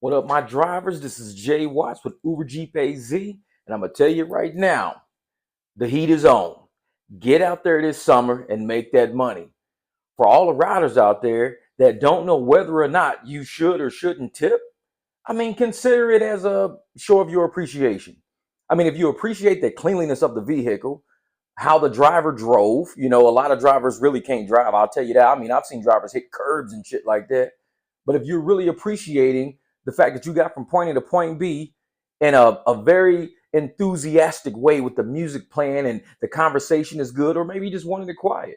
What up, my drivers? This is Jay Watts with Uber Jeep AZ, and I'm gonna tell you right now, the heat is on. Get out there this summer and make that money. For all the riders out there that don't know whether or not you should or shouldn't tip, I mean, consider it as a show of your appreciation. I mean, if you appreciate the cleanliness of the vehicle, how the driver drove, a lot of drivers really can't drive. I'll tell you that. I mean, I've seen drivers hit curbs and shit like that. But if you're really appreciating the fact that you got from point A to point B in a very enthusiastic way with the music playing and the conversation is good, or maybe you just wanted it quiet.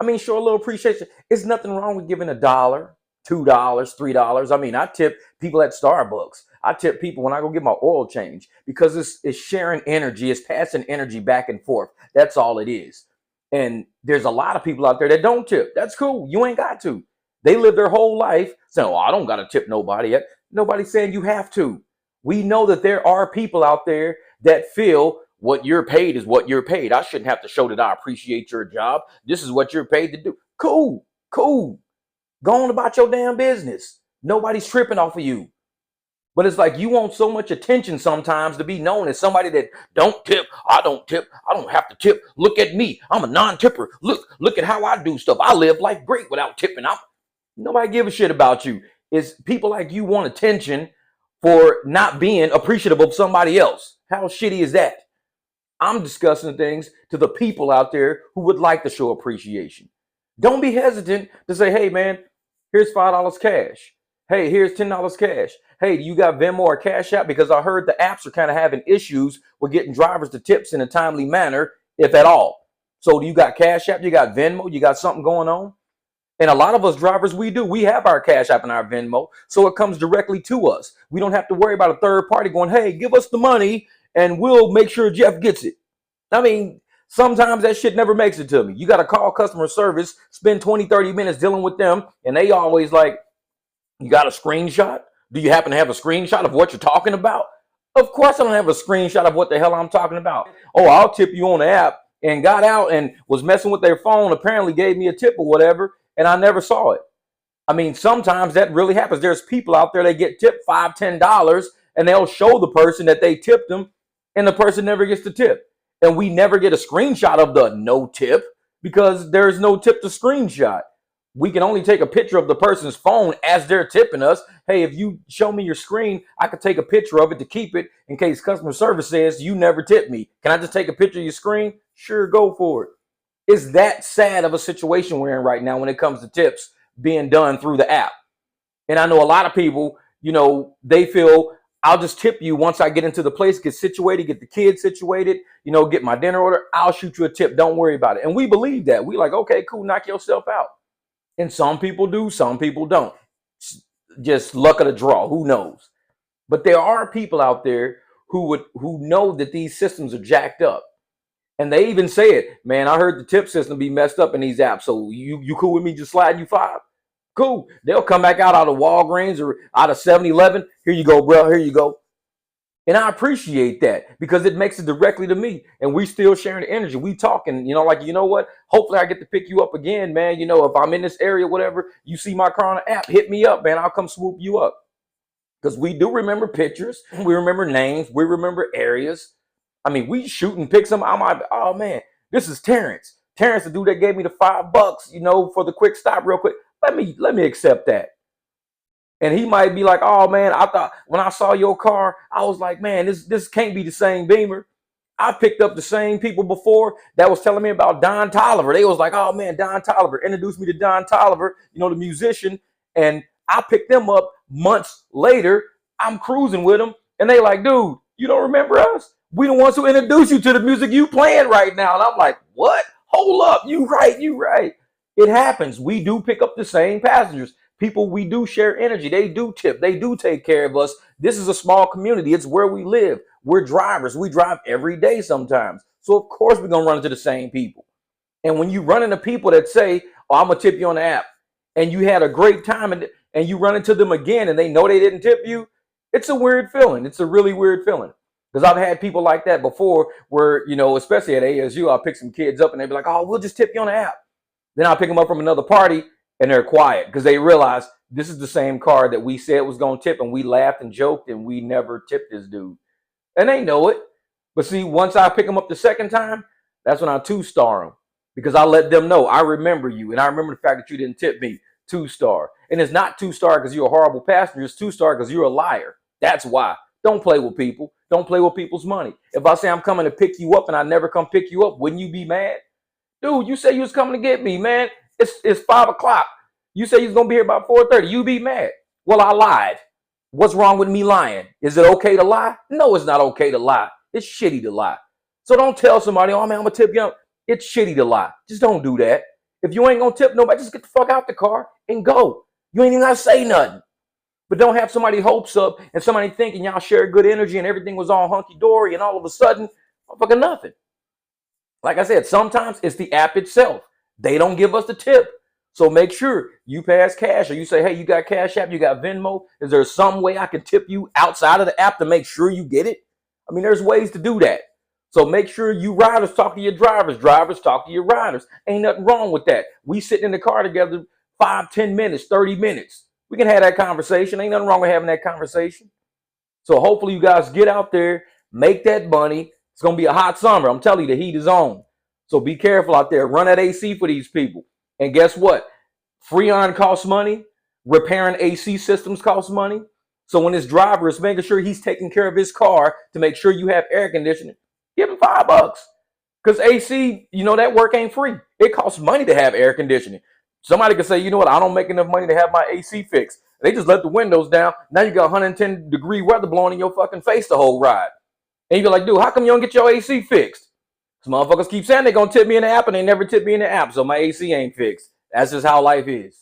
I mean, show a little appreciation. It's nothing wrong with giving $1, $2, $3. I mean, I tip people at Starbucks. I tip people when I go get my oil change because it's sharing energy. It's passing energy back and forth. That's all it is. And there's a lot of people out there that don't tip. That's cool. You ain't got to. They live their whole life saying, "Oh, I don't got to tip nobody yet." Nobody's saying you have to. We know that there are people out there that feel what you're paid is what you're paid. I shouldn't have to show that I appreciate your job. This is what you're paid to do. Cool, cool. Go on about your damn business. Nobody's tripping off of you. But it's like you want so much attention sometimes to be known as somebody that don't tip. I don't tip. I don't have to tip. Look at me. I'm a non-tipper. Look at how I do stuff. I live life great without tipping. Nobody give a shit about you. It's people like you want attention for not being appreciative of somebody else. How shitty is that? I'm discussing things to the people out there who would like to show appreciation. Don't be hesitant to say, "Hey, man, here's $5 cash. Hey, here's $10 cash. Hey, do you got Venmo or Cash App?" Because I heard the apps are kind of having issues with getting drivers to tips in a timely manner, if at all. So do you got Cash App? You got Venmo? You got something going on? And a lot of us drivers, we have our Cash App and our Venmo, so it comes directly to us. We don't have to worry about a third party going, "Hey, give us the money and we'll make sure Jeff gets it." I mean, sometimes that shit never makes it to me. You got to call customer service, spend 20, 30 minutes dealing with them, and they always like, "You got a screenshot? Do you happen to have a screenshot of what you're talking about?" Of course I don't have a screenshot of what the hell I'm talking about. "Oh, I'll tip you on the app," and got out and was messing with their phone, apparently gave me a tip or whatever, and I never saw it. I mean, sometimes that really happens. There's people out there that get tipped $5, $10, and they'll show the person that they tipped them, and the person never gets the tip. And we never get a screenshot of the no tip because there's no tip to screenshot. We can only take a picture of the person's phone as they're tipping us. Hey, if you show me your screen, I could take a picture of it to keep it in case customer service says you never tipped me. Can I just take a picture of your screen? Sure, go for it. It's that sad of a situation we're in right now when it comes to tips being done through the app. And I know a lot of people, they feel, "I'll just tip you once I get into the place, get situated, get the kids situated, get my dinner order. I'll shoot you a tip. Don't worry about it." And we believe that. We like, "Okay, cool, knock yourself out." And some people do, some people don't. Just luck of the draw, who knows? But there are people out there who know that these systems are jacked up. And they even say it, "Man, I heard the tip system be messed up in these apps. So you cool with me just sliding you $5? Cool." They'll come back out of Walgreens or out of 7-Eleven. "Here you go, bro. Here you go." And I appreciate that because it makes it directly to me. And we still sharing the energy. We talking, like, "You know what? Hopefully I get to pick you up again, man. If I'm in this area, whatever, you see my car on the app, hit me up, man. I'll come swoop you up." Because we do remember pictures. We remember names. We remember areas. I mean, we shoot and pick some. I'm like, "Oh, man, this is Terrence. Terrence, the dude that gave me the $5, for the quick stop real quick. Let me accept that." And he might be like, "Oh, man, I thought when I saw your car, I was like, man, this can't be the same Beamer. I picked up the same people before that was telling me about Don Tolliver. They was like, 'Oh, man, Don Tolliver introduced me to Don Tolliver, the musician.' And I picked them up months later. I'm cruising with them. And they like, 'Dude, you don't remember us? We the ones who introduced you to the music you playing right now.'" And I'm like, "What? Hold up. You right. It happens. We do pick up the same passengers. People, we do share energy. They do tip. They do take care of us. This is a small community. It's where we live. We're drivers. We drive every day sometimes. So, of course, we're going to run into the same people. And when you run into people that say, "Oh, I'm going to tip you on the app," and you had a great time and you run into them again and they know they didn't tip you, it's a weird feeling. It's a really weird feeling. Because I've had people like that before where, especially at ASU, I'll pick some kids up and they'll be like, "Oh, we'll just tip you on the app." Then I'll pick them up from another party and they're quiet because they realize this is the same car that we said was going to tip, and we laughed and joked, and we never tipped this dude. And they know it. But see, once I pick them up the second time, that's when I 2-star them, because I let them know I remember you, and I remember the fact that you didn't tip me. 2-star. And it's not 2-star because you're a horrible passenger. It's 2-star because you're a liar. That's why. Don't play with people. Don't play with people's money. If I say I'm coming to pick you up and I never come pick you up, wouldn't you be mad? Dude, you say you was coming to get me, man. It's 5 o'clock. You say you was going to be here about 4:30. You be mad. Well, I lied. What's wrong with me lying? Is it okay to lie? No, it's not okay to lie. It's shitty to lie. So don't tell somebody, oh, man, I'm going to tip you up. It's shitty to lie. Just don't do that. If you ain't going to tip nobody, just get the fuck out the car and go. You ain't even got to say nothing. But don't have somebody hopes up and somebody thinking y'all share good energy and everything was all hunky-dory, and all of a sudden, fucking nothing. Like I said, sometimes it's the app itself. They don't give us the tip. So make sure you pass cash, or you say, hey, you got Cash App, you got Venmo. Is there some way I can tip you outside of the app to make sure you get it? I mean, there's ways to do that. So make sure you riders talk to your drivers. Drivers talk to your riders. Ain't nothing wrong with that. We sitting in the car together 5, 10 minutes, 30 minutes. We can have that conversation. Ain't nothing wrong with having that conversation. So hopefully you guys get out there, make that money. It's going to be a hot summer. I'm telling you, the heat is on. So be careful out there. Run that AC for these people. And guess what? Freon costs money. Repairing AC systems costs money. So when this driver is making sure he's taking care of his car to make sure you have air conditioning, give him $5. Because AC, you know, that work ain't free. It costs money to have air conditioning. Somebody could say, you know what, I don't make enough money to have my AC fixed. They just let the windows down. Now you got 110-degree weather blowing in your fucking face the whole ride. And you're like, dude, how come you don't get your AC fixed? Some motherfuckers keep saying they're going to tip me in the app, and they never tip me in the app, so my AC ain't fixed. That's just how life is.